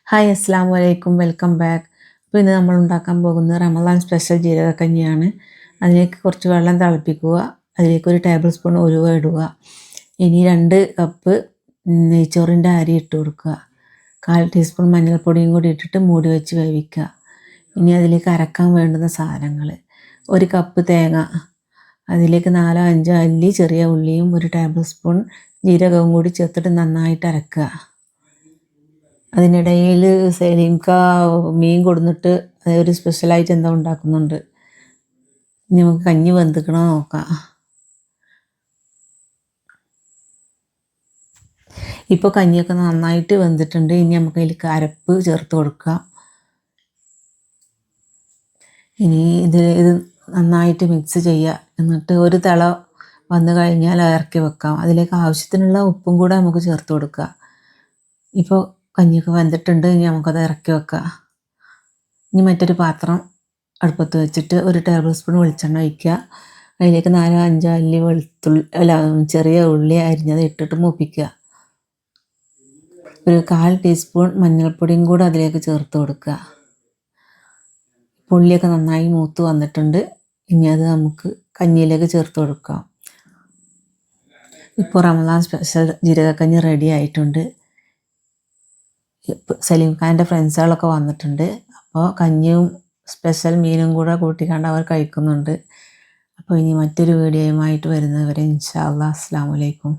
Hi അസ്സാം വലൈക്കും, welcome back. അപ്പോൾ ഇന്ന് നമ്മൾ ഉണ്ടാക്കാൻ പോകുന്നത് റമദാൻ സ്പെഷ്യൽ ജീരകക്കഞ്ഞിയാണ്. അതിലേക്ക് കുറച്ച് വെള്ളം തിളപ്പിക്കുക, അതിലേക്ക് 1 ടേബിൾ സ്പൂൺ ഉലുവ ഇടുക. ഇനി 2 കപ്പ് നെയ്ച്ചോറിൻ്റെ അരി ഇട്ട് കൊടുക്കുക. 1/4 ടീസ്പൂൺ മഞ്ഞൾപ്പൊടിയും കൂടി ഇട്ടിട്ട് മൂടി വെച്ച് വേവിക്കുക. ഇനി അതിലേക്ക് അരക്കാൻ വേണ്ടുന്ന സാധനങ്ങൾ: 1 കപ്പ് തേങ്ങ, അതിലേക്ക് 4-5 അല്ലി ചെറിയ ഉള്ളിയും 1 ടേബിൾ സ്പൂൺ ജീരകവും കൂടി ചേർത്തിട്ട് നന്നായിട്ട് അരക്കുക. അതിനിടയിൽ സലീംക്ക മീൻ കൊടുന്നിട്ട് ഒരു സ്പെഷ്യലായിട്ട് എന്താ ഉണ്ടാക്കുന്നുണ്ട്. ഇനി നമുക്ക് കഞ്ഞി വെന്തിക്കണോ നോക്കാം. ഇപ്പോൾ കഞ്ഞിയൊക്കെ നന്നായിട്ട് വെന്തിട്ടുണ്ട്. ഇനി നമുക്ക് അതിലേക്ക് അരപ്പ് ചേർത്ത് കൊടുക്കാം. ഇനി ഇത് നന്നായിട്ട് മിക്സ് ചെയ്യുക. എന്നിട്ട് ഒരു തിള വന്നു കഴിഞ്ഞാൽ ഇറക്കി വെക്കാം. അതിലേക്ക് ആവശ്യത്തിനുള്ള ഉപ്പും കൂടെ നമുക്ക് ചേർത്ത് കൊടുക്കുക. ഇപ്പോൾ കഞ്ഞിയൊക്കെ വെന്തിട്ടുണ്ട്. ഇനി നമുക്കത് ഇറക്കി വെക്കാം. ഇനി മറ്റൊരു പാത്രം അടുപ്പത്ത് വെച്ചിട്ട് 1 ടേബിൾ സ്പൂൺ വെളിച്ചെണ്ണ ഒഴിക്കുക. അതിലേക്ക് 4-5 അല്ലി ചെറിയ ഉള്ളി അരിഞ്ഞത് ഇട്ടിട്ട് മൂപ്പിക്കുക. 1/4 ടീസ്പൂൺ മഞ്ഞൾപ്പൊടിയും കൂടെ അതിലേക്ക് ചേർത്ത് കൊടുക്കുക. ഉള്ളിയൊക്കെ നന്നായി മൂത്ത് വന്നിട്ടുണ്ട്. ഇനി അത് നമുക്ക് കഞ്ഞിയിലേക്ക് ചേർത്ത് കൊടുക്കാം. ഇപ്പോൾ റമദാൻ സ്പെഷ്യൽ ജീരകക്കഞ്ഞി റെഡി ആയിട്ടുണ്ട്. സലീം ഖാൻ്റെ ഫ്രണ്ട്സുകളൊക്കെ വന്നിട്ടുണ്ട്. അപ്പോൾ കഞ്ഞിയും സ്പെഷ്യൽ മീനും കൂടെ കൂട്ടിക്കണ്ട് അവർ കഴിക്കുന്നുണ്ട്. അപ്പോൾ ഇനി മറ്റൊരു വീഡിയോയുമായിട്ട് വരുന്നവരെ ഇൻഷാ അല്ലാഹ്. അസ്സലാമു അലൈക്കും.